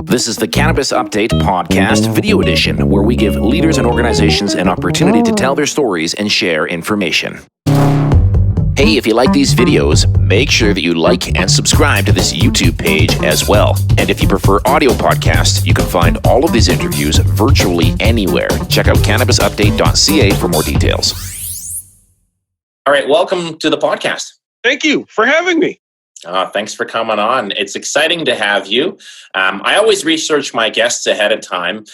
This is the Cannabis Update Podcast Video Edition, where we give leaders and organizations an opportunity to tell their stories and share information. Hey, if you like these videos, make sure that you like and subscribe to this YouTube page as well. And if you prefer audio podcasts, you can find all of these interviews virtually anywhere. Check out cannabisupdate.ca for more details. All right, welcome to the podcast. Thank you for having me. Thanks for coming on. It's exciting to have you. I always research my guests ahead of time.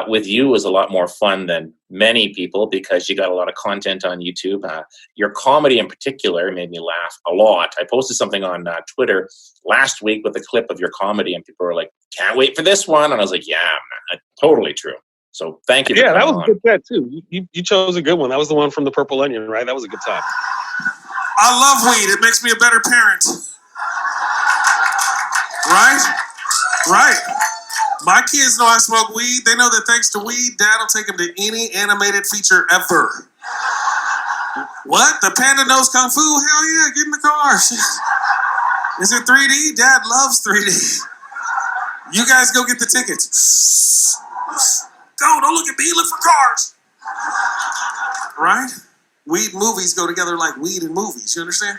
With you was a lot more fun than many people because you got a lot of content on YouTube. Your comedy in particular made me laugh a lot. I posted something on Twitter last week with a clip of your comedy, and people were like, "Can't wait for this one." And I was like, "Yeah, man, totally true." So thank you. Yeah, that was a good set too. You chose a good one. That was the one from the Purple Onion, right? That was a good time. I love weed. It makes me a better parent. Right. My kids know I smoke weed. They know that thanks to weed, Dad will take them to any animated feature ever. What? The panda knows Kung Fu? Hell yeah, get in the car. Is it 3D? Dad loves 3D. You guys go get the tickets. Go, don't look at me, look for cars. Right? Weed and movies go together like weed and movies. You understand?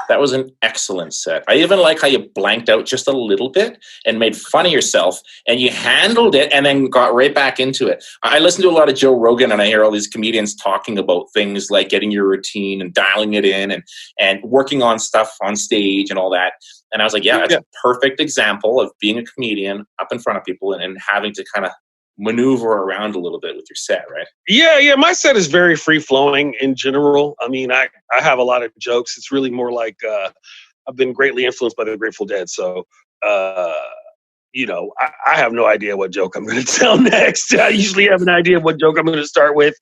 That was an excellent set. I even like how you blanked out just a little bit and made fun of yourself, and you handled it and then got right back into it. I listen to a lot of Joe Rogan, and I hear all these comedians talking about things like getting your routine and dialing it in and working on stuff on stage and all that. And I was like, yeah, that's a perfect example of being a comedian up in front of people and having to kind of maneuver around a little bit with your set, right? Yeah. My set is very free flowing in general. I mean, I have a lot of jokes. It's really more like I've been greatly influenced by the Grateful Dead. So, I have no idea what joke I'm going to tell next. I usually have an idea of what joke I'm going to start with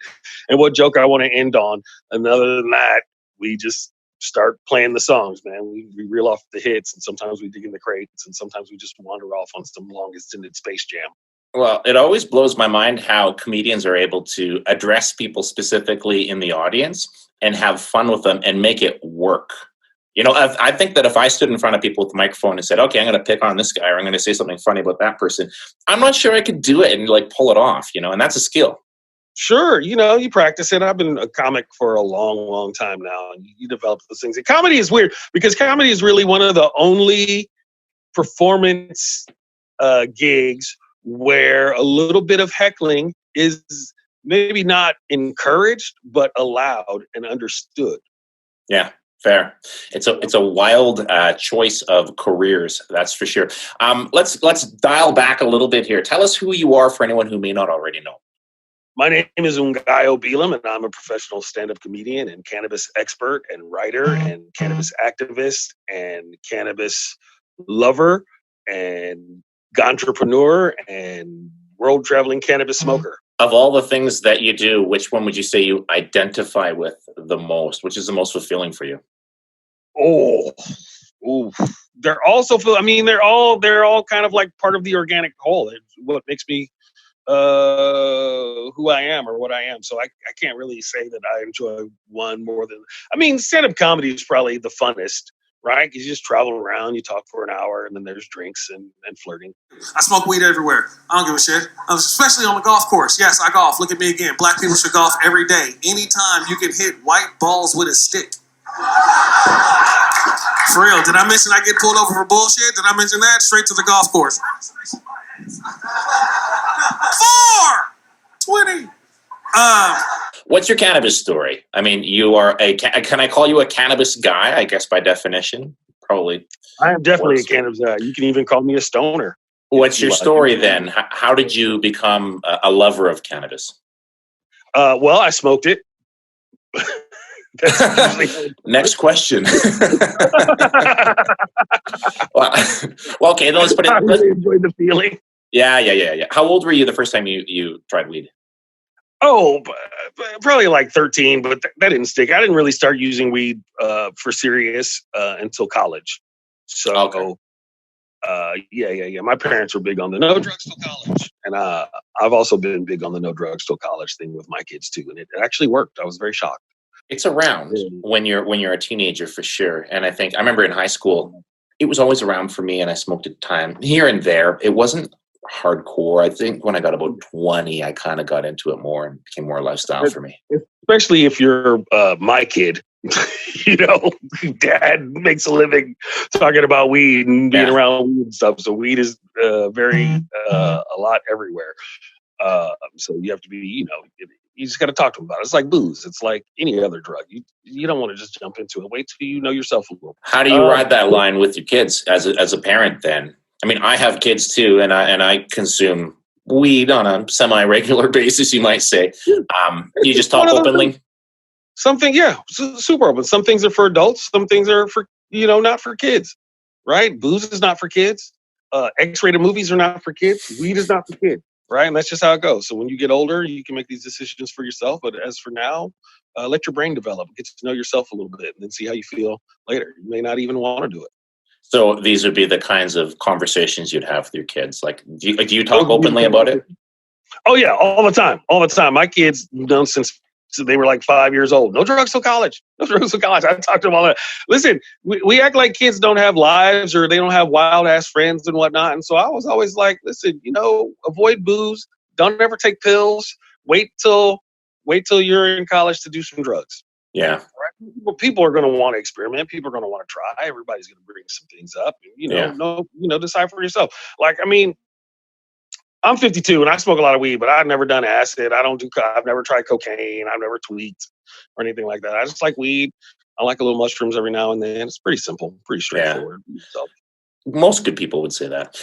and what joke I want to end on. And other than that, we just start playing the songs, man. We reel off the hits, and sometimes we dig in the crates, and sometimes we just wander off on some long extended Space Jam. Well, it always blows my mind how comedians are able to address people specifically in the audience and have fun with them and make it work. You know, I think that if I stood in front of people with a microphone and said, okay, I'm going to pick on this guy or I'm going to say something funny about that person, I'm not sure I could do it and pull it off, and that's a skill. Sure. You practice it. I've been a comic for a long, long time now, and you develop those things. And comedy is weird because comedy is really one of the only performance gigs where a little bit of heckling is maybe not encouraged, but allowed and understood. Yeah, fair. It's a wild choice of careers, that's for sure. Let's dial back a little bit here. Tell us who you are for anyone who may not already know. My name is Ngaio Bealum, and I'm a professional stand-up comedian and cannabis expert and writer and cannabis activist and cannabis lover and entrepreneur and world-traveling cannabis smoker. Of all the things that you do, which one would you say you identify with the most? Which is the most fulfilling for you? They're also, they're all kind of like part of the organic whole. It's what makes me who I am or what I am. So I can't really say that I enjoy one more than, stand-up comedy is probably the funnest. Right? Because you just travel around, you talk for an hour, and then there's drinks and flirting. I smoke weed everywhere. I don't give a shit. Especially on the golf course. Yes, I golf. Look at me again. Black people should golf every day. Anytime you can hit white balls with a stick. For real. Did I mention I get pulled over for bullshit? Did I mention that? Straight to the golf course. 4:20. What's your cannabis story? You are can I call you a cannabis guy? I guess by definition, probably. I am definitely a cannabis guy. You can even call me a stoner. What's your story then? How did you become a lover of cannabis? Well, I smoked it. Next question. well, okay, then let's put it. I really enjoyed the feeling. Yeah. How old were you the first time you tried weed? Probably like 13, but that didn't stick. I didn't really start using weed for serious until college. So, okay. My parents were big on the no drugs till college, and I've also been big on the no drugs till college thing with my kids too, and it actually worked. I was very shocked. It's around when you're a teenager for sure, and I remember in high school it was always around for me, and I smoked at time here and there. It wasn't hardcore. I think when I got about 20, I kind of got into it more and became more a lifestyle for me. Especially if you're my kid. You know, dad makes a living talking about weed and being around weed and stuff. So weed is very a lot everywhere. So you have to be, you know, you just got to talk to them about it. It's like booze. It's like any other drug. You don't want to just jump into it. Wait till you know yourself a little. How do you ride that line with your kids as a parent then? I mean, I have kids too, and I consume weed on a semi-regular basis, you might say. You just talk openly? Something, super open. Some things are for adults. Some things are for, you know, not for kids, right? Booze is not for kids. X-rated movies are not for kids. Weed is not for kids, right? And that's just how it goes. So when you get older, you can make these decisions for yourself. But as for now, let your brain develop. Get to know yourself a little bit and then see how you feel later. You may not even want to do it. So these would be the kinds of conversations you'd have with your kids. Like, do you talk openly about it? Oh, yeah, all the time. All the time. My kids known since they were like 5 years old. No drugs till college. No drugs till college. I talked to them all that. Listen, we act like kids don't have lives or they don't have wild ass friends and whatnot. And so I was always like, listen, you know, avoid booze. Don't ever take pills. Wait till you're in college to do some drugs. Yeah. Right? Well, people are going to want to experiment. People are going to want to try. Everybody's going to bring some things up. And, decide for yourself. Like, I mean, I'm 52 and I smoke a lot of weed, but I've never done acid. I've never tried cocaine. I've never tweaked or anything like that. I just like weed. I like a little mushrooms every now and then. It's pretty simple, pretty straightforward. Yeah. So. Most good people would say that.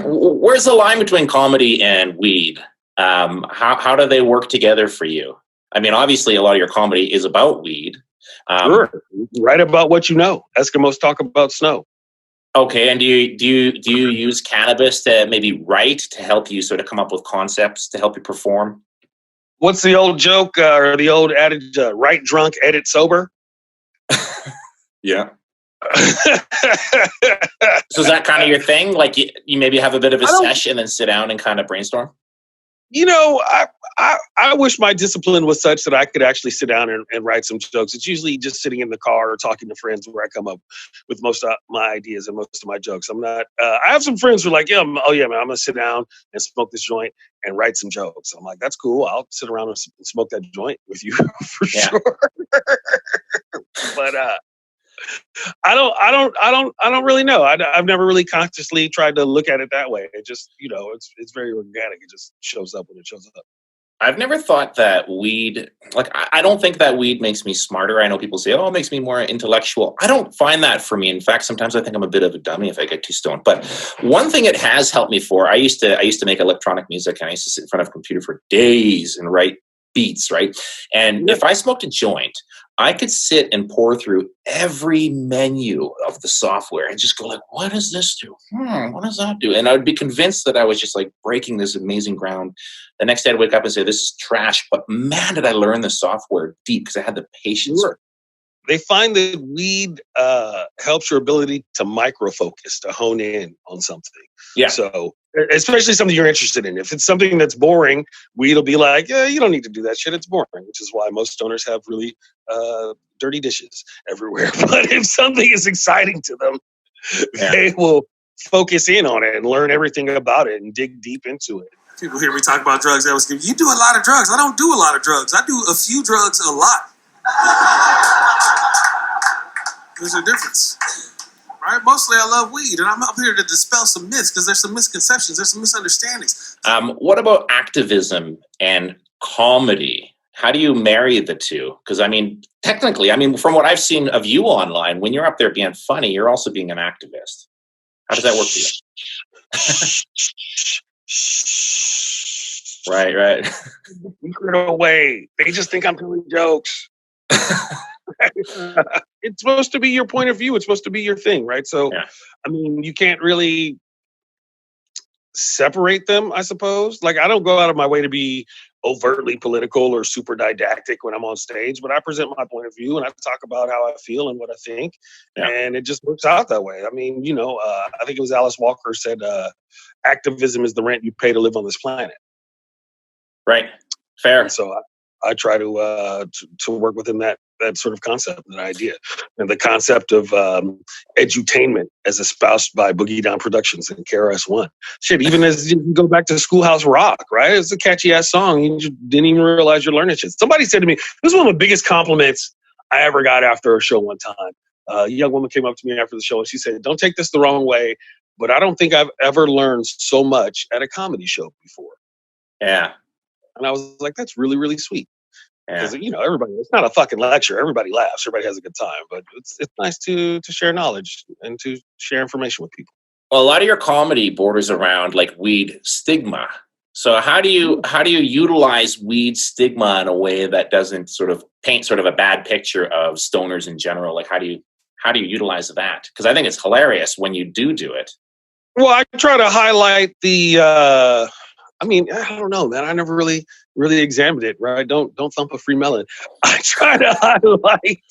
Where's the line between comedy and weed? How do they work together for you? I mean, obviously, a lot of your comedy is about weed. Sure. Write about what you know. Eskimos talk about snow. Okay, and do you use cannabis to maybe write to help you sort of come up with concepts to help you perform? What's the old joke or the old adage? Write drunk, edit sober. Yeah. So is that kind of your thing? Like you maybe have a bit of a sesh and then sit down and kind of brainstorm? You know, I wish my discipline was such that I could actually sit down and write some jokes. It's usually just sitting in the car or talking to friends where I come up with most of my ideas and most of my jokes. I'm not. I have some friends who are like, man, I'm gonna sit down and smoke this joint and write some jokes. I'm like, that's cool. I'll sit around and smoke that joint with you for sure. But I don't really know. I've never really consciously tried to look at it that way. It just, it's very organic. It just shows up when it shows up. I've never thought that weed, like, I don't think that weed makes me smarter. I know people say, it makes me more intellectual. I don't find that for me. In fact, sometimes I think I'm a bit of a dummy if I get too stoned. But one thing it has helped me for, I used to make electronic music, and I used to sit in front of a computer for days and write beats, right? And if I smoked a joint, I could sit and pour through every menu of the software and just go like, what does this do? What does that do? And I would be convinced that I was just like breaking this amazing ground. The next day I'd wake up and say, this is trash. But man, did I learn the software deep because I had the patience. Sure. They find that weed helps your ability to micro-focus, to hone in on something. Yeah. So especially something you're interested in. If it's something that's boring, weed will be like, you don't need to do that shit. It's boring, which is why most stoners have really dirty dishes everywhere. But if something is exciting to them, they will focus in on it and learn everything about it and dig deep into it. People hear me talk about drugs. They always give, you do a lot of drugs. I don't do a lot of drugs. I do a few drugs a lot. There's a difference. Right? Mostly I love weed, and I'm up here to dispel some myths because there's some misconceptions, there's some misunderstandings. What about activism and comedy? How do you marry the two? Because, technically, from what I've seen of you online, when you're up there being funny, you're also being an activist. How does that work for you? Right. Secret away. They just think I'm telling jokes. It's supposed to be your point of view. It's supposed to be your thing, right? So, you can't really separate them, I suppose. Like, I don't go out of my way to be overtly political or super didactic when I'm on stage, but I present my point of view and I talk about how I feel and what I think, and it just works out that way. I think it was Alice Walker said, activism is the rent you pay to live on this planet. Right. Fair. And so I try to work within that sort of concept, that idea, and the concept of edutainment as espoused by Boogie Down Productions and KRS-One. Shit, even as you go back to Schoolhouse Rock, right? It's a catchy ass song. You just didn't even realize you're learning shit. Somebody said to me, this is one of the biggest compliments I ever got after a show one time. A young woman came up to me after the show and she said, don't take this the wrong way, but I don't think I've ever learned so much at a comedy show before. Yeah. And I was like, that's really, really sweet. Yeah. Because, everybody, it's not a fucking lecture. Everybody laughs. Everybody has a good time. But it's nice to share knowledge and to share information with people. Well, a lot of your comedy borders around like weed stigma. So how do you utilize weed stigma in a way that doesn't sort of paint sort of a bad picture of stoners in general? Like how do you utilize that? Because I think it's hilarious when you do it. Well, I try to highlight the. I don't know, man. I never really examined it, right? Don't thump a free melon. I try to highlight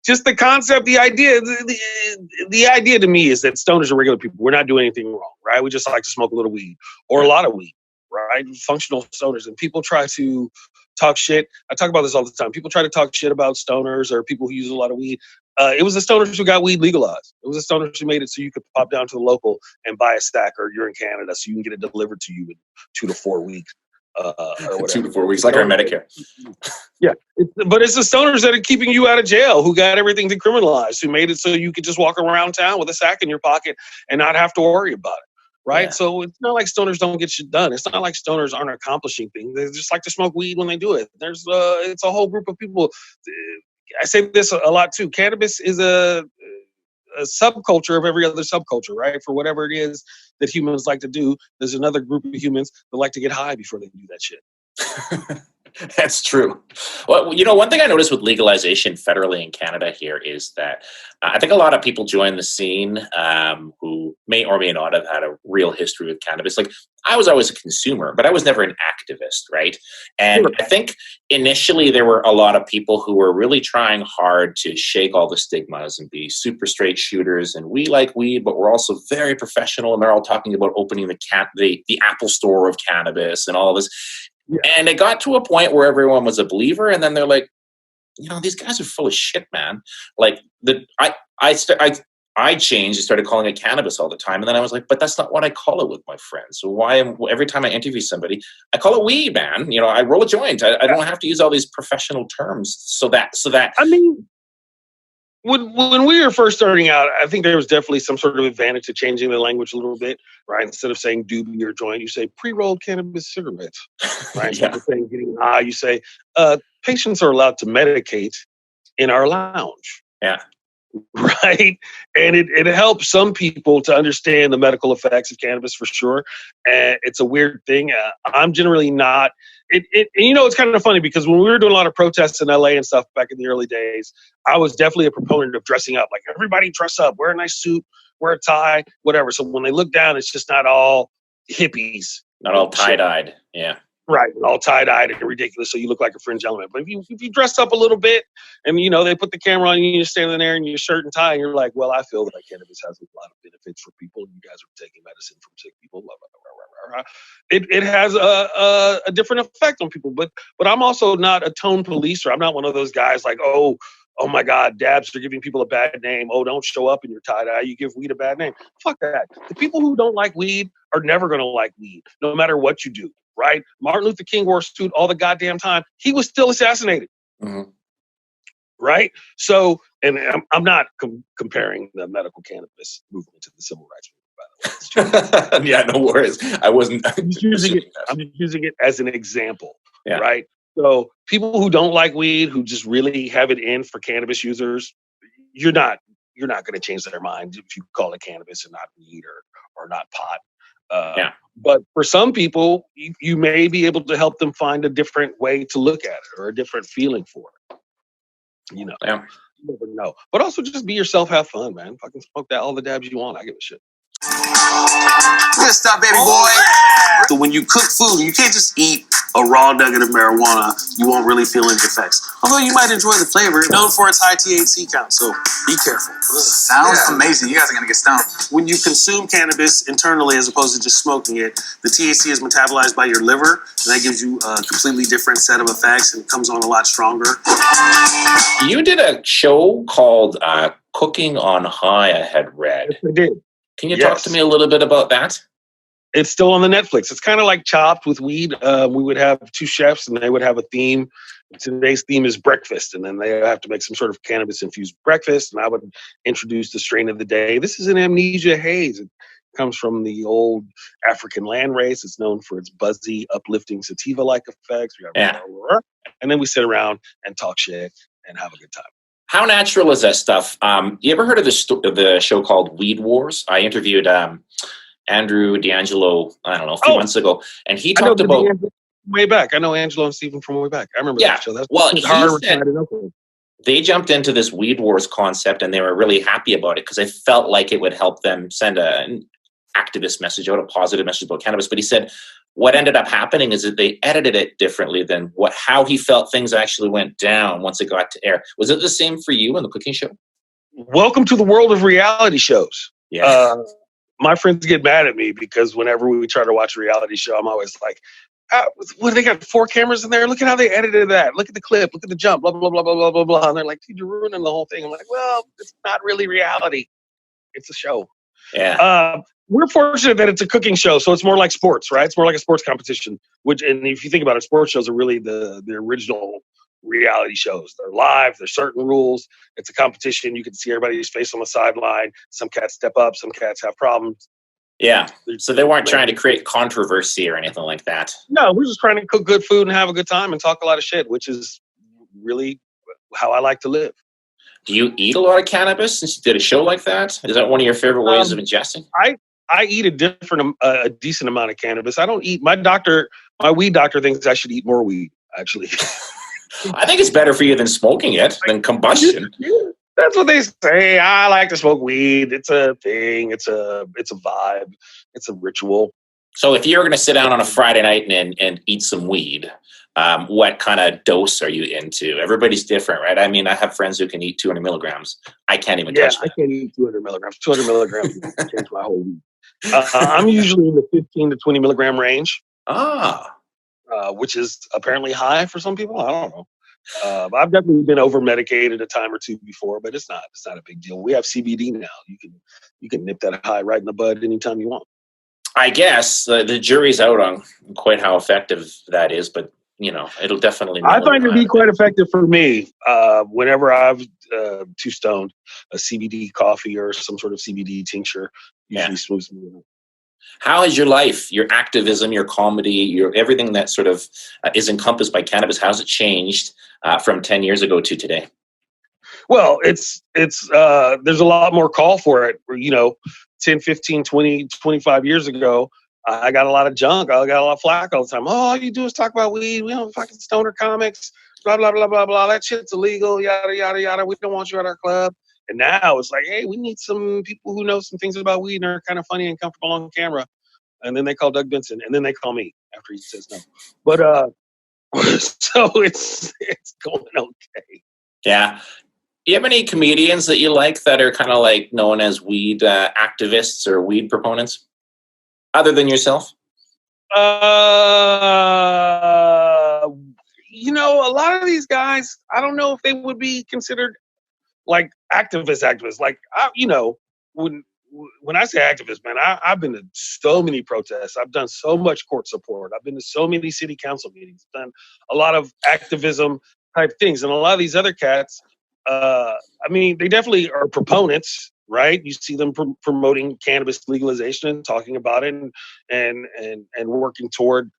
just the concept, the idea. The idea to me is that stoners are regular people. We're not doing anything wrong, right? We just like to smoke a little weed or a lot of weed, right? Functional stoners. And people try to talk shit. I talk about this all the time. People try to talk shit about stoners or people who use a lot of weed. It was the stoners who got weed legalized. It was the stoners who made it so you could pop down to the local and buy a stack, or you're in Canada, so you can get it delivered to you in 2 to 4 weeks. Or whatever. 2 to 4 weeks, like our Medicare. Yeah, but it's the stoners that are keeping you out of jail, who got everything decriminalized, who made it so you could just walk around town with a sack in your pocket and not have to worry about it. Right. Yeah. So it's not like stoners don't get shit done. It's not like stoners aren't accomplishing things. They just like to smoke weed when they do it. It's a whole group of people. I say this a lot too. Cannabis is a subculture of every other subculture, right? For whatever it is that humans like to do, there's another group of humans that like to get high before they do that shit. That's true. Well, one thing I noticed with legalization federally in Canada here is that I think a lot of people join the scene who may or may not have had a real history with cannabis. Like, I was always a consumer, but I was never an activist, right? And I think initially there were a lot of people who were really trying hard to shake all the stigmas and be super straight shooters. And we like weed, but we're also very professional. And they're all talking about opening the Apple store of cannabis and all of this. Yeah. And it got to a point where everyone was a believer, and then they're like, these guys are full of shit, man. Like I changed and started calling it cannabis all the time, and then I was like, but that's not what I call it with my friends. So every time I interview somebody, I call it weed, man. I roll a joint. I don't have to use all these professional terms. So that. I mean, when we were first starting out, I think there was definitely some sort of advantage to changing the language a little bit, right? Instead of saying doobie or joint, you say pre-rolled cannabis cigarettes, right? Instead of saying getting high, you say patients are allowed to medicate in our lounge. Yeah. Right. And it helps some people to understand the medical effects of cannabis for sure. And it's a weird thing. I'm generally not. It's kind of funny because when we were doing a lot of protests in LA and stuff back in the early days, I was definitely a proponent of dressing up. Like, everybody dress up, wear a nice suit, wear a tie, whatever. So when they look down, it's just not all hippies. Not all tie-dyed. Yeah. Right, all tie-dyed and ridiculous, so you look like a fringe element. But if you dress up a little bit, and they put the camera on you, and you're standing there in your shirt and tie, and you're like, well, I feel that cannabis has a lot of benefits for people, and you guys are taking medicine from sick people. Blah, blah, blah, blah, blah, blah. It has a different effect on people, but I'm also not a tone policer. I'm not one of those guys like, oh my God, dabs are giving people a bad name. Oh, don't show up in your tie-dye. You give weed a bad name. Fuck that. The people who don't like weed are never going to like weed, no matter what you do. Right? Martin Luther King wore a suit all the goddamn time. He was still assassinated. Mm-hmm. Right? So, and I'm not comparing the medical cannabis movement to the civil rights movement, by the way. Yeah, no worries. I wasn't. I'm just using it as an example. Yeah. Right? So people who don't like weed, who just really have it in for cannabis users, you're not going to change their mind if you call it cannabis and not weed or not pot. Yeah. But for some people, you may be able to help them find a different way to look at it or a different feeling for it. Yeah. You never know. But also just be yourself, have fun, man. Fucking smoke all the dabs you want. I give a shit. good stuff, baby boy. So when you cook food, you can't just eat a raw nugget of marijuana. You won't really feel any effects. Although you might enjoy the flavor. It's known for its high THC count, so be careful. Sounds amazing. You guys are going to get stoned. When you consume cannabis internally as opposed to just smoking it, the THC is metabolized by your liver, and that gives you a completely different set of effects, and it comes on a lot stronger. You did a show called Cooking on High, I had read. Yes, I did. Can you talk to me a little bit about that? It's still on the Netflix. It's kind of like Chopped with weed. We would have two chefs, and they would have a theme. Today's theme is breakfast, and then they have to make some sort of cannabis-infused breakfast, and I would introduce the strain of the day. This is an amnesia haze. It comes from the old African land race. It's known for its buzzy, uplifting sativa-like effects. And then we sit around and talk shit and have a good time. How natural is that stuff? You ever heard of the show called Weed Wars? I interviewed Andrew D'Angelo, I don't know, a few months ago, and he talked about way back. I know Angelo and Stephen from way back. I remember that show. That's they jumped into this Weed Wars concept, and they were really happy about it because they felt like it would help them send an activist message out, a positive message about cannabis. But he said what ended up happening is that they edited it differently than how he felt things actually went down once it got to air. Was it the same for you in the cooking show? Welcome to the world of reality shows. Yeah. My friends get mad at me because whenever we try to watch a reality show, I'm always like, they got 4 cameras in there? Look at how they edited that. Look at the clip. Look at the jump. Blah, blah, blah, blah, blah, blah, blah. And they're like, dude, you're ruining the whole thing. I'm like, well, it's not really reality. It's a show. Yeah. We're fortunate that it's a cooking show, so it's more like sports, right? It's more like a sports competition. And if you think about it, sports shows are really the original reality shows. They're live. There's certain rules. It's a competition. You can see everybody's face on the sideline. Some cats step up. Some cats have problems. Yeah. So they weren't trying to create controversy or anything like that. No, we're just trying to cook good food and have a good time and talk a lot of shit, which is really how I like to live. Do you eat a lot of cannabis since you did a show like that? Is that one of your favorite ways of ingesting? I eat a decent amount of cannabis. I don't eat. My weed doctor thinks I should eat more weed, actually. I think it's better for you than smoking it, than combustion. That's what they say. I like to smoke weed. It's a thing. It's a vibe. It's a ritual. So if you're going to sit down on a Friday night and eat some weed, what kind of dose are you into? Everybody's different, right? I mean, I have friends who can eat 200 milligrams. I can't even touch that. I can't eat 200 milligrams. 200 milligrams changed my whole week. I'm usually in the 15 to 20 milligram range. Which is apparently high for some people. I don't know. I've definitely been over medicated a time or two before, but it's not a big deal. We have CBD now. You can nip that high right in the bud anytime you want. I guess the jury's out on quite how effective that is, but it'll definitely. I find it to be quite effective for me. Whenever I've too stoned, a CBD coffee or some sort of CBD tincture usually smooths me out. How has your life, your activism, your comedy, your everything that sort of is encompassed by cannabis, how's it changed from 10 years ago to today? Well, it's there's a lot more call for it. 10, 15, 20, 25 years ago, I got a lot of junk. I got a lot of flack all the time. Oh, all you do is talk about weed. We don't fucking stoner comics. Blah, blah, blah, blah, blah. That shit's illegal. Yada, yada, yada. We don't want you at our club. And now it's like, hey, we need some people who know some things about weed and are kind of funny and comfortable on camera. And then they call Doug Benson, and then they call me after he says no. But so it's going okay. Yeah. Do you have any comedians that you like that are kind of like known as weed activists or weed proponents, other than yourself? A lot of these guys, I don't know if they would be considered like activists. Like, when I say activist, man, I've been to so many protests. I've done so much court support. I've been to so many city council meetings, done a lot of activism type things. And a lot of these other cats, they definitely are proponents, right? You see them promoting cannabis legalization and talking about it and working toward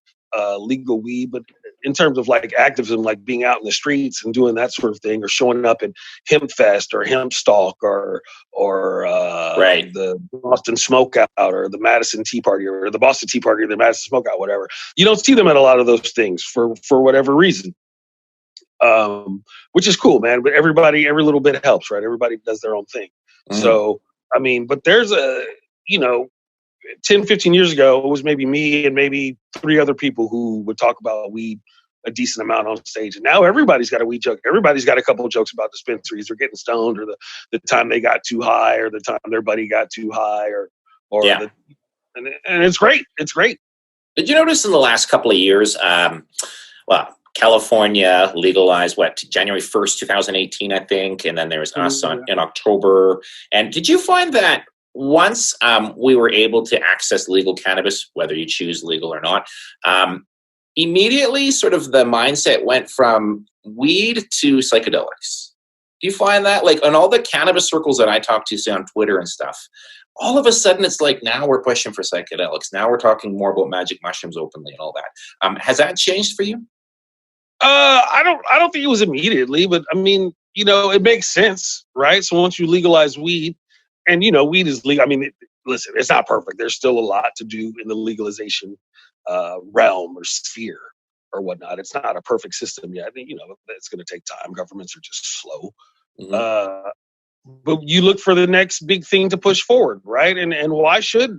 legal weed. But in terms of like activism, like being out in the streets and doing that sort of thing, or showing up at Hemp Fest or Hemp Stalk or the Boston Smokeout or the Madison Tea Party or the Boston Tea Party or the Madison Smokeout, whatever. You don't see them at a lot of those things for whatever reason. Which is cool, man. But every little bit helps, right? Everybody does their own thing. Mm-hmm. So, but there's 10, 15 years ago, it was maybe me and maybe 3 other people who would talk about weed a decent amount on stage. And now everybody's got a weed joke. Everybody's got a couple of jokes about dispensaries or getting stoned, or the time they got too high, or the time their buddy got too high, and it's great. It's great. Did you notice in the last couple of years, California legalized January 1st, 2018, I think, and then there was us in October. And did you find that once we were able to access legal cannabis, whether you choose legal or not, immediately sort of the mindset went from weed to psychedelics? Do you find that, like, on all the cannabis circles that I talk to, say on Twitter and stuff, all of a sudden it's like, now we're pushing for psychedelics. Now we're talking more about magic mushrooms openly and all that. Has that changed for you? I don't think it was immediately, but I mean, it makes sense, right? So once you legalize weed, and weed is legal. I mean, listen, it's not perfect. There's still a lot to do in the legalization realm or sphere or whatnot. It's not a perfect system yet. It's going to take time. Governments are just slow. Mm-hmm. But you look for the next big thing to push forward, right? And why should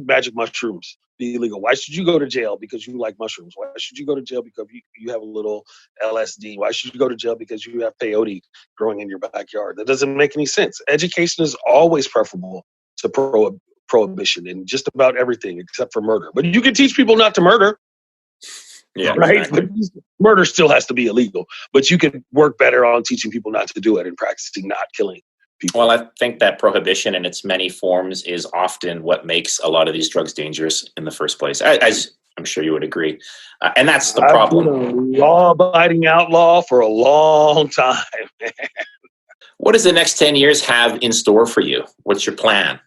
magic mushrooms be illegal? Why should you go to jail because you like mushrooms? Why should you go to jail because you have a little LSD? Why should you go to jail because you have peyote growing in your backyard? That doesn't make any sense. Education is always preferable to prohibition in just about everything except for murder. But you can teach people not to murder. Yeah, right. Exactly. But murder still has to be illegal. But you can work better on teaching people not to do it and practicing not killing people. Well, I think that prohibition in its many forms is often what makes a lot of these drugs dangerous in the first place, as I'm sure you would agree. And that's the problem. I've been a law-abiding outlaw for a long time. What does the next 10 years have in store for you? What's your plan?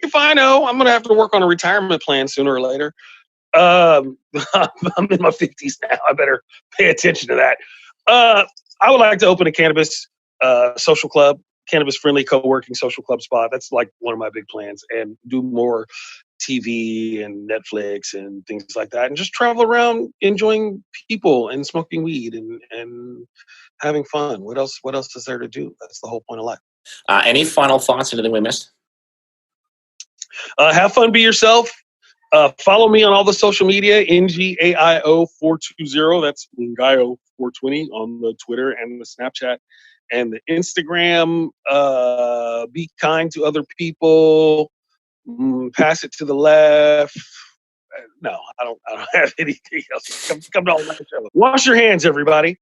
If I know, I'm going to have to work on a retirement plan sooner or later. I'm in my 50s now. I better pay attention to that. I would like to open a cannabis social club, cannabis-friendly co-working social club spot. That's like one of my big plans, and do more TV and Netflix and things like that, and just travel around enjoying people and smoking weed and having fun. What else is there to do? That's the whole point of life. Any final thoughts? Anything we missed? Have fun, be yourself. Follow me on all the social media, Ngaio 420. That's Ngaio 420 on the Twitter and the Snapchat and the Instagram. Be kind to other people. Pass it to the left. No, I don't have anything else. Come to all my show. Wash your hands, everybody.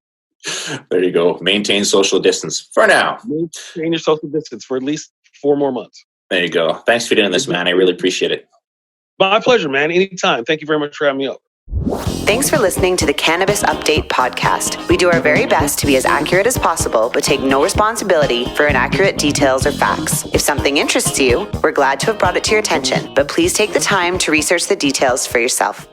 There you go. Maintain social distance for now. Maintain your social distance for at least 4 more months. There you go. Thanks for doing this, man. I really appreciate it. My pleasure, man. Anytime. Thank you very much for having me over. Thanks for listening to the Cannabis Update podcast. We do our very best to be as accurate as possible, but take no responsibility for inaccurate details or facts. If something interests you, we're glad to have brought it to your attention, but please take the time to research the details for yourself.